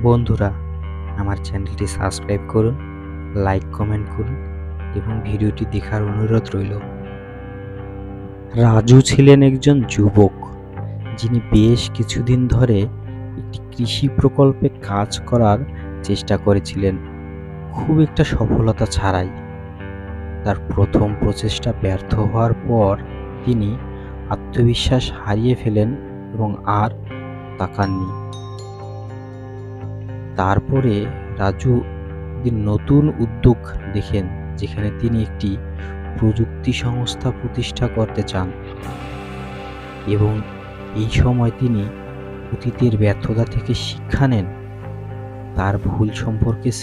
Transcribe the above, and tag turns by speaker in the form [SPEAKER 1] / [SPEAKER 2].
[SPEAKER 1] বন্ধুরা, আমার চ্যানেলটি সাবস্ক্রাইব করুন, লাইক কমেন্ট করুন এবং ভিডিওটি দেখার অনুরোধ রইল। রাজু ছিলেন একজন যুবক, যিনি বেশ কিছুদিন ধরে একটি কৃষি প্রকল্পে কাজ করার চেষ্টা করেছিলেন, খুব একটা সফলতা ছাড়াই। তার প্রথম প্রচেষ্টা ব্যর্থ হওয়ার পর তিনি আত্মবিশ্বাস হারিয়ে ফেলেন এবং আর তাকাননি। তারপরে রাজু একটি নতুন উদ্যোগ দেখেন, যেখানে তিনি একটি প্রযুক্তি সংস্থা প্রতিষ্ঠা করতে চান এবং এই সময় তিনি অতীতের ব্যর্থতা থেকে শিক্ষা নেন, তার ভুল সম্পর্কে